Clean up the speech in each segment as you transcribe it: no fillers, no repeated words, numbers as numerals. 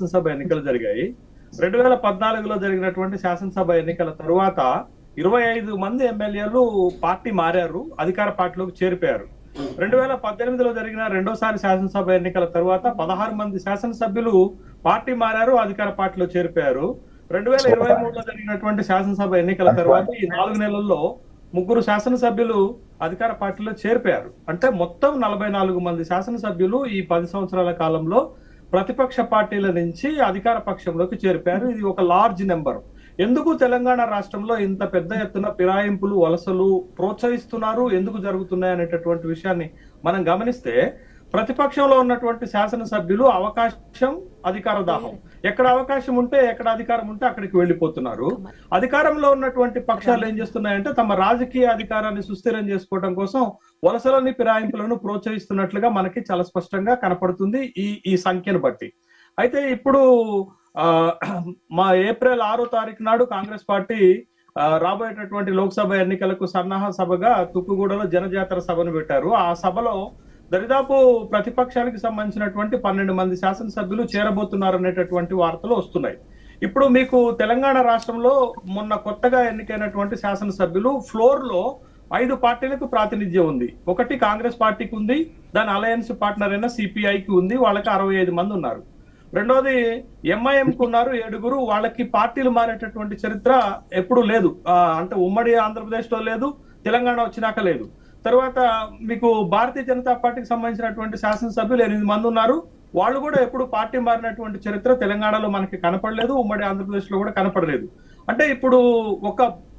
శాసనసభ ఎన్నికలు జరిగాయి. 2014లో జరిగినటువంటి శాసనసభ ఎన్నికల తరువాత 25 మంది ఎమ్మెల్యేలు పార్టీ మారారు, అధికార పార్టీలోకి చేరిపోయారు. 2018లో జరిగిన రెండోసారి శాసనసభ ఎన్నికల తరువాత 16 మంది శాసనసభ్యులు పార్టీ మారారు, అధికార పార్టీలో చేరిపోయారు. 2023లో జరిగినటువంటి శాసనసభ ఎన్నికల తర్వాత ఈ 4 నెలల్లో 3 శాసనసభ్యులు అధికార పార్టీలో చేరిపోయారు. అంటే మొత్తం 44 మంది శాసనసభ్యులు ఈ 10 సంవత్సరాల కాలంలో ప్రతిపక్ష పార్టీల నుంచి అధికార పక్షంలోకి చేరిపోయారు. ఇది ఒక లార్జ్ నెంబర్. ఎందుకు తెలంగాణ రాష్ట్రంలో ఇంత పెద్ద ఎత్తున ఫిరాయింపులు, వలసలు ప్రోత్సహిస్తున్నారు, ఎందుకు జరుగుతున్నాయి అనేటటువంటి విషయాన్ని మనం గమనిస్తే, ప్రతిపక్షంలో ఉన్నటువంటి శాసనసభ్యులు అవకాశం, అధికార దాహం, ఎక్కడ అవకాశం ఉంటే, ఎక్కడ అధికారం ఉంటే అక్కడికి వెళ్ళిపోతున్నారు. అధికారంలో ఉన్నటువంటి పక్షాలు ఏం చేస్తున్నాయంటే తమ రాజకీయ అధికారాన్ని సుస్థిరం చేసుకోవడం కోసం వలసలని, ఫిరాయింపులను ప్రోత్సహిస్తున్నట్లుగా మనకి చాలా స్పష్టంగా కనపడుతుంది ఈ సంఖ్యను బట్టి. అయితే ఇప్పుడు మా ఏప్రిల్ 6వ తారీఖు నాడు కాంగ్రెస్ పార్టీ రాబోయేటటువంటి లోక్సభ ఎన్నికలకు సన్నాహ సభగా తుక్కుగూడలో జనజాతర సభను పెట్టారు. ఆ సభలో దరిదాపు ప్రతిపక్షానికి సంబంధించినటువంటి 12 మంది శాసనసభ్యులు చేరబోతున్నారు అనేటటువంటి వార్తలు వస్తున్నాయి. ఇప్పుడు మీకు తెలంగాణ రాష్ట్రంలో మొన్న కొత్తగా ఎన్నికైనటువంటి శాసనసభ్యులు ఫ్లోర్ లో 5 పార్టీలకు ప్రాతినిధ్యం ఉంది. ఒకటి కాంగ్రెస్ పార్టీకి ఉంది, దాని అలయన్స్ పార్ట్నర్ అయిన సిపిఐకి ఉంది, వాళ్ళకి 65 మంది ఉన్నారు. రెండోది ఎంఐఎంకు ఉన్నారు 7. వాళ్ళకి పార్టీలు మారేటటువంటి చరిత్ర ఎప్పుడు లేదు, అంటే ఉమ్మడి ఆంధ్రప్రదేశ్ లో లేదు, తెలంగాణ వచ్చినాక లేదు. తర్వాత మీకు భారతీయ జనతా పార్టీకి సంబంధించినటువంటి శాసనసభ్యులు 8 మంది ఉన్నారు. వాళ్ళు కూడా ఎప్పుడు పార్టీ మారినటువంటి చరిత్ర తెలంగాణలో మనకి కనపడలేదు, ఉమ్మడి ఆంధ్రప్రదేశ్ లో కూడా కనపడలేదు. అంటే ఇప్పుడు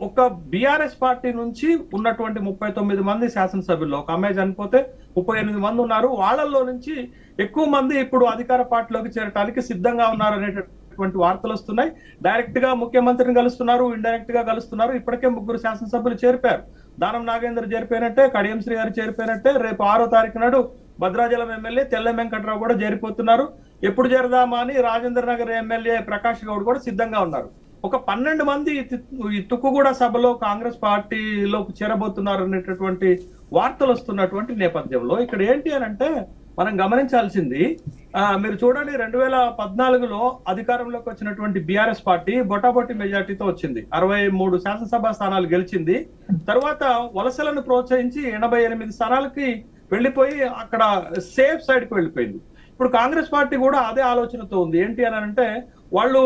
ఒక బిఆర్ఎస్ పార్టీ నుంచి ఉన్నటువంటి 39 మంది శాసనసభ్యుల్లో ఒక అమ్మాయి చనిపోతే 38 మంది ఉన్నారు. వాళ్ళల్లో నుంచి ఎక్కువ మంది ఇప్పుడు అధికార పార్టీలోకి చేరడానికి సిద్ధంగా ఉన్నారు అనేటటువంటి వార్తలు వస్తున్నాయి. డైరెక్ట్ గా ముఖ్యమంత్రిని కలుస్తున్నారు, ఇండైరెక్ట్ గా కలుస్తున్నారు. ఇప్పటికే 3 శాసనసభ్యులు చేరిపారు. దానం నాగేందర్ చేరిపోయినట్టే, కడియం శ్రీ గారు చేరిపోయినట్టే. రేపు 6వ తారీఖు నాడు భద్రాచలం ఎమ్మెల్యే తెల్లం వెంకట్రావు కూడా చేరిపోతున్నారు. ఎప్పుడు చేరదామా అని రాజేంద్ర నగర్ ఎమ్మెల్యే ప్రకాష్ గౌడ్ కూడా సిద్ధంగా ఉన్నారు. ఒక 12 మంది ఈ తుక్కుగూడ సభలో కాంగ్రెస్ పార్టీలోకి చేరబోతున్నారు అనేటటువంటి వార్తలు వస్తున్నటువంటి నేపథ్యంలో ఇక్కడ ఏంటి అని అంటే మనం గమనించాల్సింది, మీరు చూడండి 2014లో అధికారంలోకి వచ్చినటువంటి బిఆర్ఎస్ పార్టీ బొటాబొట్టి మెజార్టీతో వచ్చింది, 63 శాసనసభ స్థానాలు గెలిచింది. తర్వాత వలసలను ప్రోత్సహించి 88 స్థానాలకి వెళ్ళిపోయి అక్కడ సేఫ్ సైడ్ కి వెళ్ళిపోయింది. ఇప్పుడు కాంగ్రెస్ పార్టీ కూడా అదే ఆలోచనతో ఉంది. ఏంటి అని అంటే వాళ్ళు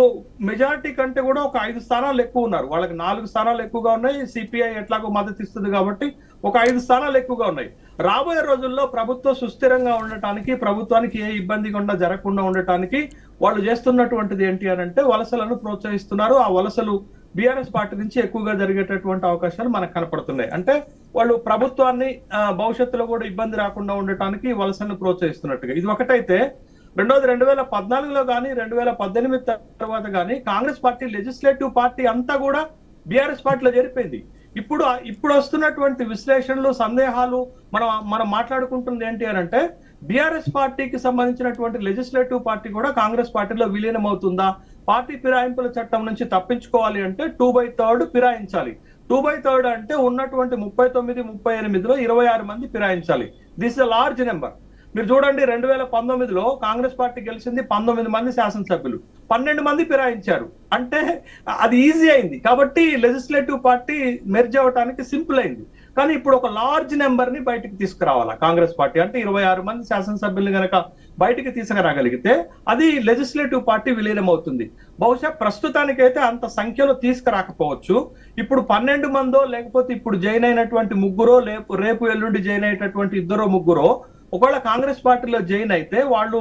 మెజారిటీ కంటే కూడా ఒక 5 స్థానాలు ఎక్కువ ఉన్నారు, వాళ్ళకి 4 స్థానాలు ఎక్కువగా ఉన్నాయి. సిపిఐ ఎట్లాగో మద్దతు ఇస్తుంది కాబట్టి ఒక 5 స్థానాలు ఎక్కువగా ఉన్నాయి. రాబోయే రోజుల్లో ప్రభుత్వం సుస్థిరంగా ఉండటానికి, ప్రభుత్వానికి ఏ ఇబ్బంది జరగకుండా ఉండటానికి వాళ్ళు చేస్తున్నటువంటిది ఏంటి అని అంటే వలసలను ప్రోత్సహిస్తున్నారు. ఆ వలసలు బిఆర్ఎస్ పార్టీ నుంచి ఎక్కువగా జరిగేటటువంటి అవకాశాలు మనకు కనపడుతున్నాయి. అంటే వాళ్ళు ప్రభుత్వాన్ని భవిష్యత్తులో కూడా ఇబ్బంది రాకుండా ఉండటానికి వలసలను ప్రోత్సహిస్తున్నట్టుగా ఇది ఒకటైతే, రెండోది 2014లో కానీ 2018 తర్వాత కానీ కాంగ్రెస్ పార్టీ లెజిస్లేటివ్ పార్టీ అంతా కూడా బిఆర్ఎస్ పార్టీలో చేరిపోయింది. ఇప్పుడు వస్తున్నటువంటి విశ్లేషణలు, సందేహాలు మనం మాట్లాడుకుంటుంది ఏంటి అని అంటే బిఆర్ఎస్ పార్టీకి సంబంధించినటువంటి లెజిస్లేటివ్ పార్టీ కూడా కాంగ్రెస్ పార్టీలో విలీనం అవుతుందా? పార్టీ ఫిరాయింపుల చట్టం నుంచి తప్పించుకోవాలి అంటే 2/3 ఫిరాయించాలి. 2/3 అంటే ఉన్నటువంటి 39, 38లో 26 మంది ఫిరాయించాలి. This is large number. మీరు చూడండి 2019లో కాంగ్రెస్ పార్టీ గెలిచింది 19 మంది శాసనసభ్యులు, 12 మంది ఫిరాయించారు. అంటే అది ఈజీ అయింది కాబట్టి లెజిస్లేటివ్ పార్టీ మెర్జ్ అవడానికి సింపుల్ అయింది. కానీ ఇప్పుడు ఒక లార్జ్ నెంబర్ ని బయటికి తీసుకురావాలా కాంగ్రెస్ పార్టీ, అంటే 26 మంది శాసనసభ్యులు గనక బయటికి తీసుకురాగలిగితే అది లెజిస్లేటివ్ పార్టీ విలీనం అవుతుంది. బహుశా ప్రస్తుతానికైతే అంత సంఖ్యలో తీసుకురాకపోవచ్చు. ఇప్పుడు 12 మందో లేకపోతే ఇప్పుడు జాయిన్ అయినటువంటి 3 రేపు ఎల్లుండి జాయిన్ అయ్యేటటువంటి 2-3 ఒకవేళ కాంగ్రెస్ పార్టీలో జాయిన్ అయితే వాళ్ళు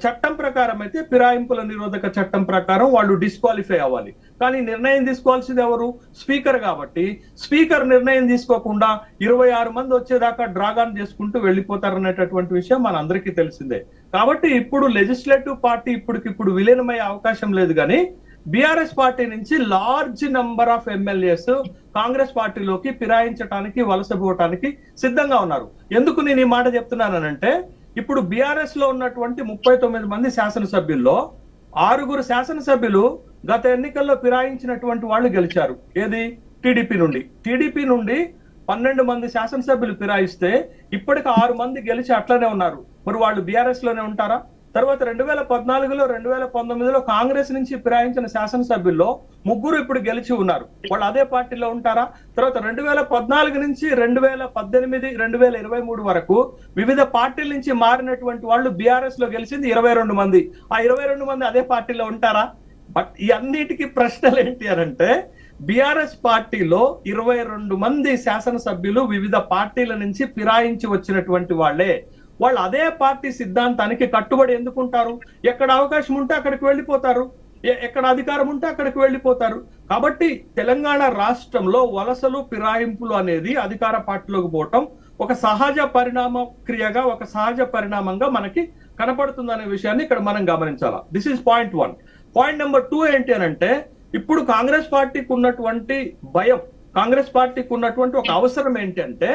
చట్టం ప్రకారం అయితే ఫిరాయింపుల నిరోధక చట్టం ప్రకారం వాళ్ళు డిస్క్వాలిఫై అవ్వాలి. కానీ నిర్ణయం తీసుకోవాల్సింది ఎవరు? స్పీకర్. కాబట్టి స్పీకర్ నిర్ణయం తీసుకోకుండా 26 మంది వచ్చేదాకా డ్రాగాన్ చేసుకుంటూ వెళ్ళిపోతారనేటటువంటి విషయం మన అందరికీ తెలిసిందే. కాబట్టి ఇప్పుడు లెజిస్లేటివ్ పార్టీ ఇప్పటికిప్పుడు విలీనమయ్యే అవకాశం లేదు. కానీ బిఆర్ఎస్ పార్టీ నుంచి large number of MLAs Congress పార్టీలోకి ఫిరాయించడానికి, వలసపోవటానికి సిద్ధంగా ఉన్నారు. ఎందుకు నేను ఈ మాట చెప్తున్నానంటే ఇప్పుడు బిఆర్ఎస్ లో ఉన్నటువంటి 39 మంది శాసనసభ్యుల్లో 6 శాసనసభ్యులు గత ఎన్నికల్లో ఫిరాయించినటువంటి వాళ్ళు గెలిచారు. ఏది? టీడీపీ నుండి 12 మంది శాసనసభ్యులు ఫిరాయిస్తే ఇప్పటికి 6 మంది గెలిచి అట్లనే ఉన్నారు. మరి వాళ్ళు బిఆర్ఎస్ లోనే ఉంటారా? తర్వాత 2014లో 2019లో కాంగ్రెస్ నుంచి ఫిరాయించిన శాసనసభ్యుల్లో 3 ఇప్పుడు గెలిచి ఉన్నారు. వాళ్ళు అదే పార్టీలో ఉంటారా? తర్వాత 2014 నుంచి 2018, 2023 వరకు వివిధ పార్టీల నుంచి మారినటువంటి వాళ్ళు బీఆర్ఎస్ లో గెలిచింది 22 మంది. ఆ 22 మంది అదే పార్టీలో ఉంటారా? బట్ ఈ అన్నిటికీ ప్రశ్నలు ఏంటి అనంటే, బీఆర్ఎస్ పార్టీలో 22 మంది శాసనసభ్యులు వివిధ పార్టీల నుంచి ఫిరాయించి వచ్చినటువంటి వాళ్ళే. వాళ్ళు అదే పార్టీ సిద్ధాంతానికి కట్టుబడి ఎందుకుంటారు? ఎక్కడ అవకాశం ఉంటే అక్కడికి వెళ్ళిపోతారు, ఎక్కడ అధికారం ఉంటే అక్కడికి వెళ్ళిపోతారు. కాబట్టి తెలంగాణ రాష్ట్రంలో వలసలు ఫిరాయింపులు అనేది అధికార పార్టీలోకి పోవటం ఒక సహజ పరిణామ క్రియగా, ఒక సహజ పరిణామంగా మనకి కనపడుతుందనే విషయాన్ని ఇక్కడ మనం గమనించాలా. This is point 1. Point number 2 ఏంటి అనంటే, ఇప్పుడు కాంగ్రెస్ పార్టీకి ఉన్నటువంటి భయం, కాంగ్రెస్ పార్టీకి ఉన్నటువంటి ఒక అవసరం ఏంటంటే,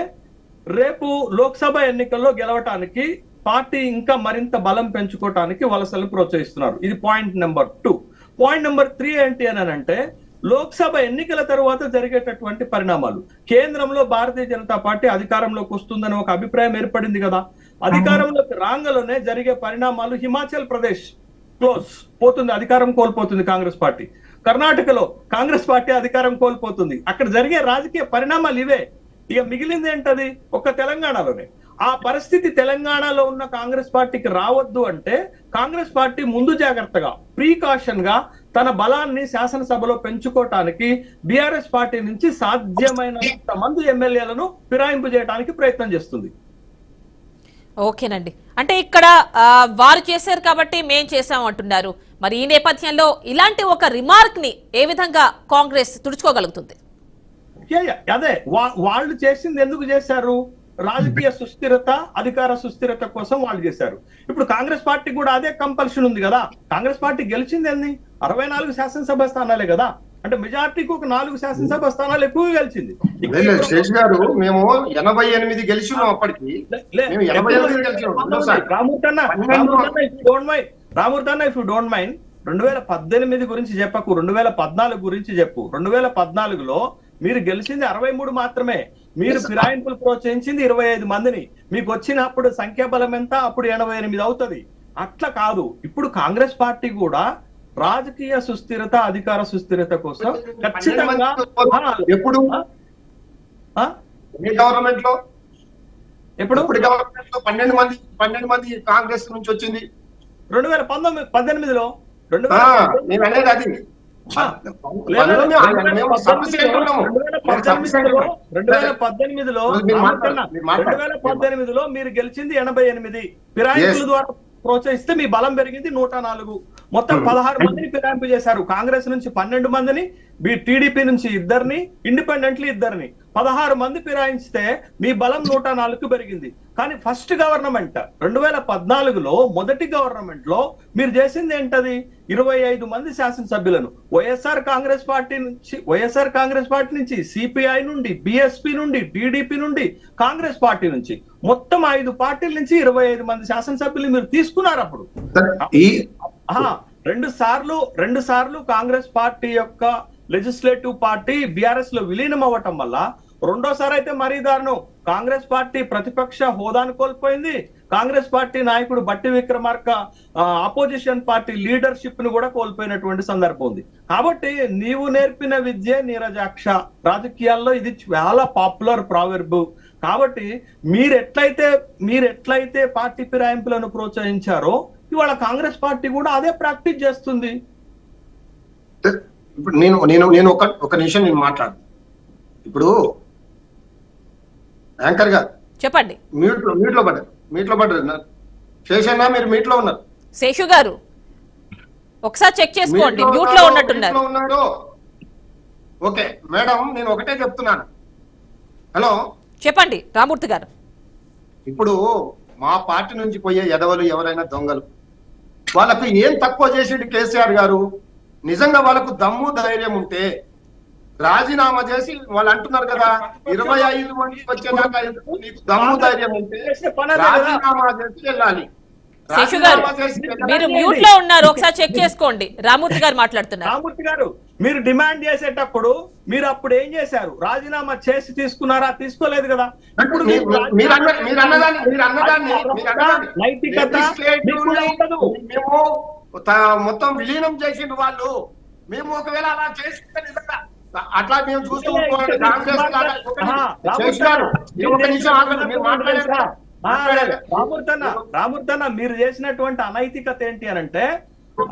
రేపు లోక్సభ ఎన్నికల్లో గెలవటానికి పార్టీ ఇంకా మరింత బలం పెంచుకోవటానికి వలసలు ప్రోత్సహిస్తున్నారు. ఇది పాయింట్ నెంబర్ 2. పాయింట్ నెంబర్ 3 ఏంటి అని అంటే, లోక్సభ ఎన్నికల తర్వాత జరిగేటటువంటి పరిణామాలు. కేంద్రంలో భారతీయ జనతా పార్టీ అధికారంలోకి వస్తుందని ఒక అభిప్రాయం ఏర్పడింది కదా. అధికారంలోకి రాంగలోనే జరిగే పరిణామాలు, హిమాచల్ ప్రదేశ్ క్లోజ్ పోతుంది, అధికారం కోల్పోతుంది కాంగ్రెస్ పార్టీ. కర్ణాటకలో కాంగ్రెస్ పార్టీ అధికారం కోల్పోతుంది. అక్కడ జరిగే రాజకీయ పరిణామాలు ఇవే. ఇక మిగిలింది ఏంటది? ఒక్క తెలంగాణలోనే. ఆ పరిస్థితి తెలంగాణలో ఉన్న కాంగ్రెస్ పార్టీకి రావద్దు అంటే, కాంగ్రెస్ పార్టీ ముందు జాగ్రత్తగా, ప్రీకాషన్ గా తన బలాన్ని శాసనసభలో పెంచుకోవటానికి బీఆర్ఎస్ పార్టీ నుంచి సాధ్యమైనంత మంది ఎమ్మెల్యేలను ఫిరాయింపు చేయడానికి ప్రయత్నం చేస్తుంది. ఓకేనండి. అంటే ఇక్కడ వారు చేశారు కాబట్టి మేం చేశాం అంటున్నారు. మరి ఈ నేపథ్యంలో ఇలాంటి ఒక రిమార్క్ ని ఏ విధంగా కాంగ్రెస్ తుడుచుకోగలుగుతుంది? అదే వాళ్ళు చేసింది ఎందుకు చేశారు? రాజకీయ సుస్థిరత, అధికార సుస్థిరత కోసం వాళ్ళు చేశారు. ఇప్పుడు కాంగ్రెస్ పార్టీ కూడా అదే కంపల్షన్ ఉంది కదా. కాంగ్రెస్ పార్టీ గెలిచింది ఎన్ని? 64 శాసనసభ స్థానాలే కదా. అంటే మెజార్టీకి ఒక 4 శాసనసభ స్థానాలు ఎక్కువ గెలిచింది. శేష్ గారు, మేము 88 గెలిచినాం అప్పటికి. రామూర్తన్న, ఇఫ్ యూ డోంట్ మైండ్, 2018 గురించి చెప్పకు, 2014 గురించి చెప్పు. 2014లో మీరు గెలిచింది 63 మాత్రమే. మీరు ఫిరాయింపులు ప్రోత్సహించింది 25 మందిని. మీకు వచ్చినప్పుడు సంఖ్యాబలం ఎంత? అప్పుడు 88 అవుతుంది. అట్లా కాదు. ఇప్పుడు కాంగ్రెస్ పార్టీ కూడా రాజకీయ సుస్థిరత, అధికార సుస్థిరత కోసం ఖచ్చితంగా ఎప్పుడు గవర్నమెంట్ లో ఎప్పుడు 12 మంది కాంగ్రెస్ నుంచి వచ్చింది 2018లో. నేను అనేది అది 2018లో మీరు గెలిచింది 88. ఫిరాయింపుల ద్వారా ప్రోత్సహిస్తే మీ బలం పెరిగింది 104. మొత్తం 16 మందిని ఫిరాయింపు చేశారు. కాంగ్రెస్ నుంచి 12 మందిని, టీడీపీ నుంచి 2, ఇండిపెండెంట్లీ 2, 16 మంది ఫిరాయించితే మీ బలం 104కు పెరిగింది. కానీ ఫస్ట్ గవర్నమెంట్ 2014లో మొదటి గవర్నమెంట్ లో మీరు చేసింది ఏంటది? 25 మంది శాసనసభ్యులను వైఎస్ఆర్ కాంగ్రెస్ పార్టీ నుంచి, సిపిఐ నుండి, బిఎస్పి నుండి, టీడీపీ నుండి, కాంగ్రెస్ పార్టీ నుంచి, మొత్తం 5 పార్టీల నుంచి 25 మంది శాసనసభ్యులు మీరు తీసుకున్నారు. అప్పుడు 2 సార్లు కాంగ్రెస్ పార్టీ యొక్క లెజిస్లేటివ్ పార్టీ బీఆర్ఎస్ లో విలీనం అవ్వటం వల్ల, రెండోసారి అయితే మరీ దారుణం, కాంగ్రెస్ పార్టీ ప్రతిపక్ష హోదాను కోల్పోయింది. కాంగ్రెస్ పార్టీ నాయకుడు బట్టి విక్రమార్క ఆపోజిషన్ పార్టీ లీడర్షిప్ ను కూడా కోల్పోయినటువంటి సందర్భం ఉంది. కాబట్టి నీవు నేర్పిన విద్య నీరజాక్ష, రాజకీయాల్లో ఇది చాలా పాపులర్ ప్రావెర్బ్. కాబట్టి మీరెట్లయితే పార్టీ ఫిరాయింపులను ప్రోత్సహించారో ఇవాళ కాంగ్రెస్ పార్టీ కూడా అదే ప్రాక్టీస్ చేస్తుంది. ఇప్పుడు నేను ఒక నిమిషం నేను మాట్లాడు. ఇప్పుడు యాంకర్ గారు చెప్పండి. మీట్లో పడ్డారు శేషన్న, మీరు మీట్లో ఉన్నారు. శేషు గారు ఒకసారి చెక్ చేసుకోండి, మ్యూట్ లో ఉన్నట్టున్నారు. ఓకే మేడం, నేను ఒకటే చెప్తున్నాను. హలో చెప్పండి రామూర్తి గారు. ఇప్పుడు మా పార్టీ నుంచి పోయే ఎదవలు ఎవరైనా దొంగలు, వాళ్ళకు ఏం తక్కువ చేసేది కేసీఆర్ గారు? నిజంగా వాళ్ళకు దమ్ము ధైర్యం ఉంటే రాజీనామా చేసి, వాళ్ళు అంటున్నారు కదా 25 మంది వచ్చేదాకా నీకు దమ్ము ధైర్యం ఉంటే రాజీనామా చేసి వెళ్ళాలి. శేషు గారు మీరు మ్యూట్ లో ఉన్నారు, ఒకసారి చెక్ చేసుకోండి. రామూర్తి గారు మాట్లాడుతున్నారు. రామూర్తి గారు, మీరు డిమాండ్ చేసేటప్పుడు మీరు అప్పుడు ఏం చేశారు? రాజీనామా చేసి తీసుకున్నారా? తీసుకోలేదు కదా. ఇప్పుడు నైతికత మేము మొత్తం విలీనం చేసిన వాళ్ళు, మేము ఒకవేళ అలా చేసి నిజంగా అట్లా మేము చూస్తూ రామూర్తన్న మీరు చేసినటువంటి అనైతికత ఏంటి అనంటే,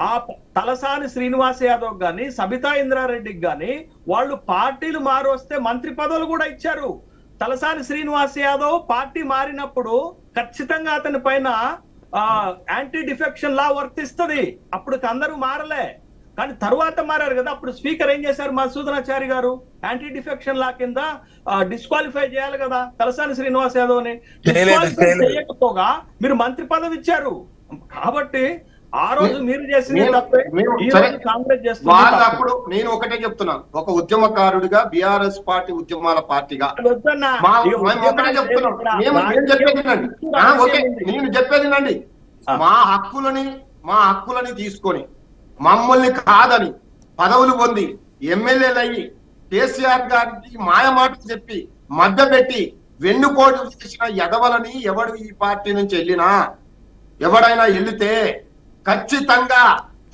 ఆ తలసాని శ్రీనివాస్ యాదవ్ గాని సబితా ఇంద్రారెడ్డికి గాని వాళ్ళు పార్టీలు మారొస్తే మంత్రి పదవులు కూడా ఇచ్చారు. తలసాని శ్రీనివాస్ యాదవ్ పార్టీ మారినప్పుడు ఖచ్చితంగా అతని పైన యాంటీ డిఫెక్షన్ లా వర్తిస్తుంది. అప్పుడు అందరూ మారలే, కానీ తరువాత మారారు కదా. అప్పుడు స్పీకర్ ఏం చేశారు? మధుసూదనాచారి గారు యాంటీ డిఫెక్షన్ లా కింద డిస్క్వాలిఫై చేయాలి కదా తలసాని శ్రీనివాస్ యాదవ్ ని. డిస్క్వాలిఫై చేయకపోగా మీరు మంత్రి పదవి ఇచ్చారు. కాబట్టి ఆ రోజు మీరు చేసింది తప్పే, ఈ రోజు కాంగ్రెస్ చేస్తుంది. అప్పుడు నేను ఒకటే చెప్తున్నాను, ఒక ఉద్యమకారుడిగా బిఆర్ఎస్ పార్టీ ఉద్యమాల పార్టీగా ఒకటే చెప్తున్నాం. నేను చెప్పేది మా హక్కులని తీసుకొని మమ్మల్ని కాదని పదవులు పొంది ఎమ్మెల్యేలు అయ్యి కేసీఆర్ గారికి మాయ మాటలు చెప్పి మధ్యపెట్టి వెన్నుపోటు చేసిన ఎదవలని ఎవడు ఈ పార్టీ నుంచి వెళ్ళినా ఎవడైనా వెళితే ఖచ్చితంగా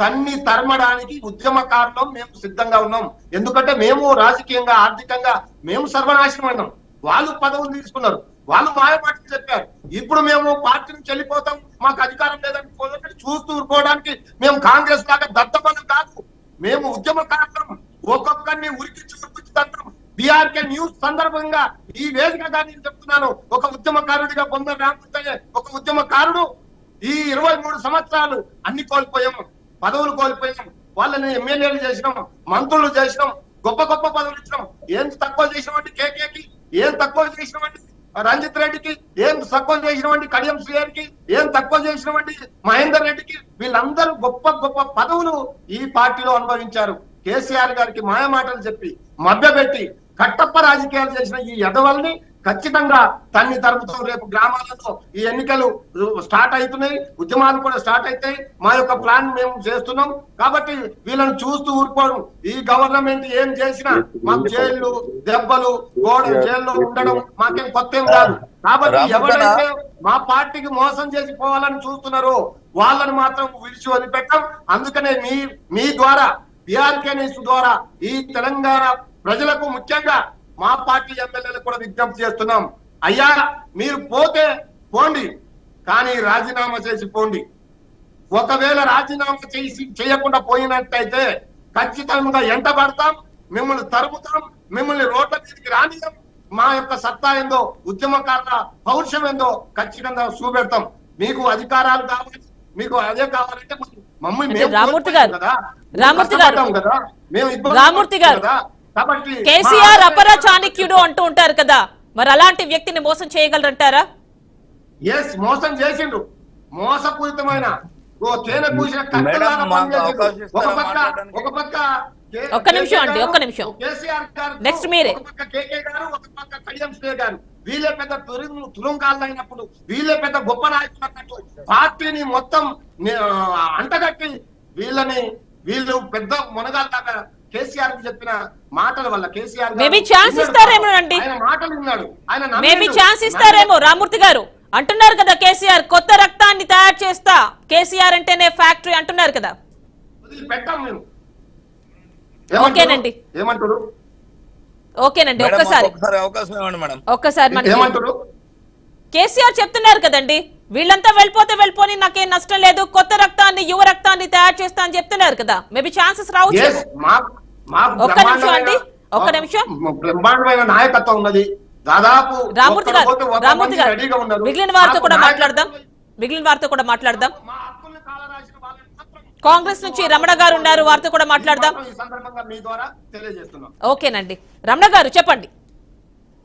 తన్ని తరమడానికి ఉద్యమకారులం మేము సిద్ధంగా ఉన్నాం. ఎందుకంటే మేము రాజకీయంగా ఆర్థికంగా మేము సర్వనాశనం అయినాం. వాళ్ళు పదవులు తీసుకున్నారు, వాళ్ళు మాయమాటలు చెప్పారు. ఇప్పుడు మేము పార్టీ నుంచి వెళ్ళిపోతాం, మాకు అధికారం లేదని చూస్తూ ఊరుకోవడానికి మేము కాంగ్రెస్ లాగా దత్తబలం కాదు. మేము ఉద్యమకారులం, ఒక్కొక్కరిని ఉరికించుకుంటాం. బీఆర్కే న్యూస్ సందర్భంగా ఈ వేదికగా నేను చెప్తున్నాను, ఒక ఉద్యమకారుడిగా బొమ్మ రామూర్తి ఒక ఉద్యమకారుడు. ఈ 23 సంవత్సరాలు అన్ని కోల్పోయాము, పదవులు కోల్పోయాం, వాళ్ళని ఎమ్మెల్యేలు చేసినాం, మంత్రులు చేసినాం, గొప్ప గొప్ప పదవులు ఇచ్చినాం. ఏం తక్కువ చేసినామంటే కేకేకి, ఏం తక్కువ చేసినామంటే రంజిత్ రెడ్డికి, ఏం తక్కువ చేసినామంటే కడియం శ్రీహరికి, ఏం తక్కువ చేసినామంటే మహేందర్ రెడ్డికి. వీళ్ళందరూ గొప్ప గొప్ప పదవులు ఈ పార్టీలో అనుభవించారు. కేసీఆర్ గారికి మాయమాటలు చెప్పి మభ్యపెట్టి కట్టప్ప రాజకీయాలు చేసిన ఈ ఎదవల్ని ఖచ్చితంగా తన్ని తరుపుతాం. రేపు గ్రామాలలో ఈ ఎన్నికలు స్టార్ట్ అవుతున్నాయి, ఉద్యమాలు కూడా స్టార్ట్ అవుతాయి. మా యొక్క ప్లాన్ మేము చేస్తున్నాం. కాబట్టి వీళ్ళని చూస్తూ ఊరుకోవడం, ఈ గవర్నమెంట్ ఏం చేసినా మాకు జైళ్లు దెబ్బలు జైల్లో ఉండడం మాకేం కొత్త ఏం కాదు. కాబట్టి ఎవరైతే మా పార్టీకి మోసం చేసి పోవాలని చూస్తున్నారో వాళ్ళని మాత్రం విడిచి వదిలిపెట్టాం. అందుకనే మీ ద్వారా బీఆర్కే న్యూస్ ద్వారా ఈ తెలంగాణ ప్రజలకు, ముఖ్యంగా మా పార్టీ ఎమ్మెల్యేలకు కూడా విజ్ఞప్తి చేస్తున్నాం. అయ్యా, మీరు పోతే పోండి, కానీ రాజీనామా చేసి పోండి. ఒకవేళ రాజీనామా చేయకుండా పోయినట్టయితే ఖచ్చితంగా ఎంటబడతాం, మిమ్మల్ని తరుముతాం, మిమ్మల్ని రోడ్ల మీదకి రానియం. మా యొక్క సత్తా ఏందో, ఉద్యమకారుల పౌరుషం ఏందో ఖచ్చితంగా చూపెడతాం. మీకు అధికారాలు కావాలి, మీకు అదే కావాలంటే మమ్మల్ని రామూర్తి గారు కదా, మేము రామూర్తి గారు కేసీఆర్ అపర చాణక్యుడు అంటూ ఉంటారు కదా, మరి అలాంటి వ్యక్తిని మోసం చేయగలరంటారా? ఎస్, మోసం చేసిండు. మోసపూరితమైన తేనె పూసిన ఒక్క నిమిషం కేసీఆర్ గారు, నెక్స్ట్ మీరే. ఒక పక్క కేకే గారు, ఒక పక్క కడియం శ్రీ గారు, వీళ్ళే పెద్ద తురుంకాళ్ళు అయినప్పుడు, వీళ్ళే పెద్ద గొప్ప నాయకులు అన్నట్టు పార్టీని మొత్తం అంటగట్టి వీళ్ళు పెద్ద మునగాళ్ళగా కేసీఆర్ చెప్పిన మాటల వల్ల కేసీఆర్ మేబీ ఛాన్స్ ఇస్తారేమో అండి, ఆయన మాటలు విన్నాడు, ఆయన మేబీ ఛాన్స్ ఇస్తారేమో. రామూర్తి గారు అంటున్నారు కదా, కేసీఆర్ కొత్త రక్తాన్ని తయారు చేస్తా, కేసీఆర్ అంటేనే ఫ్యాక్టరీ అంటున్నారు కదా. పెట్టాం మేము. ఓకేనండి, ఏమంటారు? ఓకేనండి, ఒక్కసారి ఏమంటారు? కేసీఆర్ చెప్తున్నారు కదండి, వీళ్ళంతా వెళ్ళిపోని నాకేం నష్టం లేదు, కొత్త రక్తాన్ని యువ రక్తాన్ని తయారు చేస్తా అని చెప్తున్నారు కదా. మేబీ ఛాన్సెస్ రావచ్చు. ఒక్క నిమిషం అండి, ఒక్క నిమిషం. బ్రహ్మాండమైన నాయకత్వం ఉన్నది. దాదాపు రామూర్తి గారు మిగిలిన వారితో కూడా మాట్లాడదాం. కాంగ్రెస్ నుంచి రమణ గారు ఉన్నారు, వారితో కూడా మాట్లాడదాం. ఓకేనండి, రమణ గారు చెప్పండి.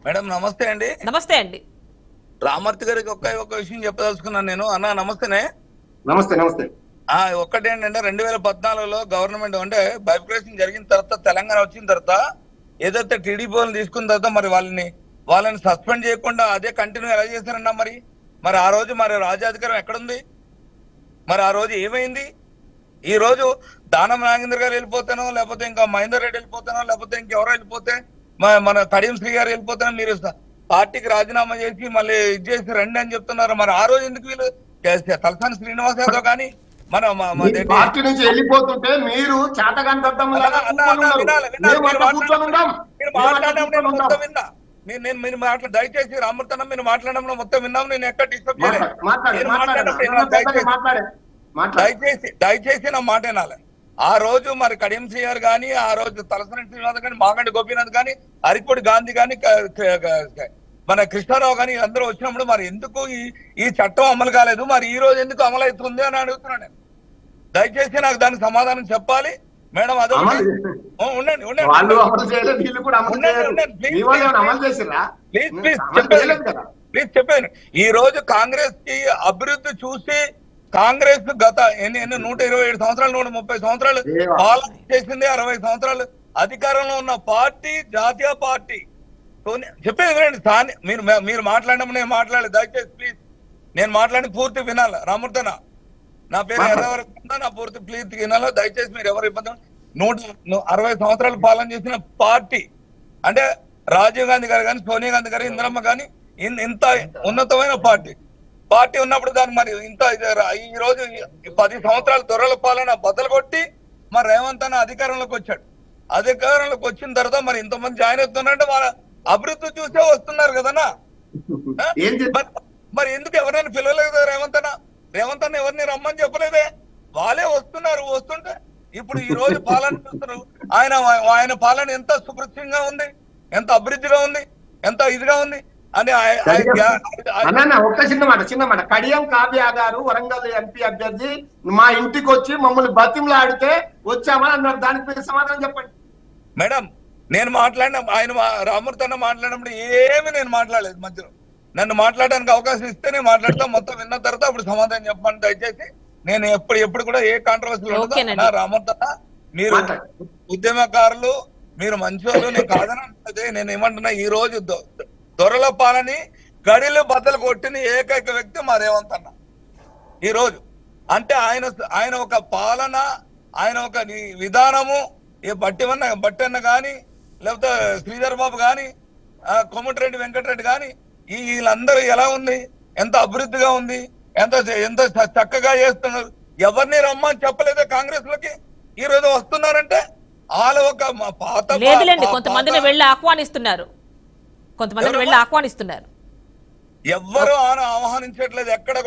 మేడం నమస్తే అండి. నమస్తే అండి. రామూర్తి గారికి ఒక విషయం చెప్పదలుచుకున్నాను నేను. అన్న నమస్తేనే. నమస్తే. ఒక్కటేంటంటే 2014లో గవర్నమెంట్ అంటే బైఫికేషన్ జరిగిన తర్వాత, తెలంగాణ వచ్చిన తర్వాత ఏదైతే టీడీపీ వాళ్ళని తీసుకున్న తర్వాత మరి వాళ్ళని సస్పెండ్ చేయకుండా అదే కంటిన్యూ ఎలా చేశారన్నా? మరి ఆ రోజు రాజ్యాధికారం ఎక్కడుంది? మరి ఆ రోజు ఏమైంది? ఈ రోజు దానం నాగేంద్ర గారు వెళ్ళిపోతానో, లేకపోతే ఇంకా మహేందర్ రెడ్డి వెళ్ళిపోతానో, లేకపోతే ఇంకెవరో వెళ్ళిపోతే మన కడియం శ్రీ గారు వెళ్ళిపోతానో, మీరు పార్టీకి రాజీనామా చేసి మళ్ళీ ఇది చేసి రండి అని చెప్తున్నారు. మరి ఆ రోజు ఎందుకు వీళ్ళు తలసాని శ్రీనివాస్ యాదవ్ కానీ పార్టీ నుంచి వెళ్ళిపోతుంటే మీరు చేతగాని దయచేసి రామర్తనం మీరు మాట్లాడడంలో మొత్తం విన్నాం. నేను ఎక్కడ డిస్టర్బ్ చేయలేదు. దయచేసి నా మాట వినాలి. ఆ రోజు మరి కడియం శ్రీగారు కానీ, ఆ రోజు తలసాని శ్రీనివాస్ కానీ, మాగంటి గోపీనాథ్ కానీ, అరికోటి గాంధీ కానీ, మన కృష్ణారావు కానీ అందరూ వచ్చినప్పుడు మరి ఎందుకు ఈ చట్టం అమలు కాలేదు, మరి ఈ రోజు ఎందుకు అమలు అవుతుంది అని అడుగుతున్నాను నేను. దయచేసి నాకు దానికి సమాధానం చెప్పాలి మేడం. అదే ఉండండి ప్లీజ్ చెప్పాను. ఈ రోజు కాంగ్రెస్ కి అభివృద్ధి చూసి కాంగ్రెస్ గత ఎన్ని 127 సంవత్సరాలు 130 సంవత్సరాలు పాలన చేసింది, 60 సంవత్సరాలు అధికారంలో ఉన్న పార్టీ జాతీయ పార్టీ. చెప్పేది మీరు మాట్లాడినప్పుడు నేను మాట్లాడలేదు. దయచేసి ప్లీజ్ నేను మాట్లాడి పూర్తి వినాలి. రామూర్తన నా పేరు ఎర్రవరకుందా, నా పూర్తి ప్లీజ్ వినాలి. దయచేసి మీరు ఎవరు ఇబ్బంది 160 సంవత్సరాలు పాలన చేసిన పార్టీ అంటే రాజీవ్ గాంధీ గారు కానీ, సోనియా గాంధీ గారు, ఇందిరమ్మ కానీ ఇంత ఉన్నతమైన పార్టీ ఉన్నప్పుడు దాన్ని మరి ఇంత ఈ రోజు 10 సంవత్సరాల దొరల పాలన బద్దలు కొట్టి మరి రేవంత్ అన్న అధికారంలోకి వచ్చాడు. అధికారంలోకి వచ్చిన తర్వాత మరి ఇంతమంది జాయిన్ అవుతున్నారంటే వాళ్ళ అభివృద్ధి చూసే వస్తున్నారు కదన్నా. మరి ఎందుకు ఎవరైనా పిలవలేదు కదా రేవంత్ అన్న ఎవరిని రమ్మని చెప్పలేదే, వాళ్ళే వస్తున్నారు. వస్తుంటే ఇప్పుడు ఈ రోజు పాలన చూస్తున్నారు. ఆయన పాలన ఎంత సుప్రసిద్ధంగా ఉంది, ఎంత అభివృద్ధిగా ఉంది, ఎంత ఇదిగా ఉంది అని. ఒక్క చిన్న మాట కడియం కావ్య గారు వరంగల్ ఎంపీ అభ్యర్థి మా ఇంటికి వచ్చి మమ్మల్ని బతిమలు ఆడితే వచ్చామని అన్నారు. దానికి మీరు సమాధానం చెప్పండి మేడం. నేను మాట్లాడిన ఆయన రామూర్తన్న మాట్లాడినప్పుడు ఏమి నేను మాట్లాడలేదు. మధ్యలో నన్ను మాట్లాడడానికి అవకాశం ఇస్తే నేను మాట్లాడతా. మొత్తం విన్న తర్వాత అప్పుడు సమాధానం చెప్పండి దయచేసి. నేను ఎప్పుడు కూడా ఏ కాంట్రవర్సీ ఉండదు. రామూర్తన్న మీరు ఉద్యమకారులు, మీరు మంచోళ్ళు, నేను కాదనంటే నేను ఏమంటున్నా, ఈ రోజు దొరల పాలని గడిలు బద్దలు కొట్టిన ఏకైక వ్యక్తి మా రేవంత్ అన్న. ఈ రోజు అంటే ఆయన ఒక పాలన, ఆయన ఒక విధానము, ఏ బట్టన్న కానీ, లేకపోతే శ్రీధర్ బాబు కానీ, కోమటిరెడ్డి వెంకటరెడ్డి కానీ, వీళ్ళందరూ ఎలా ఉంది, ఎంత అభివృద్ధిగా ఉంది, ఎంత చక్కగా చేస్తున్నారు. ఎవరిని రమ్మని చెప్పలేదే కాంగ్రెస్ లోకి. ఈ రోజు వస్తున్నారంటే వాళ్ళ ఒక పాత కొంతమందిని వెళ్ళి ఆహ్వానిస్తున్నారు. ఎవ్వరు ఆహ్వానించట్లేదు ఎక్కడ కూడా.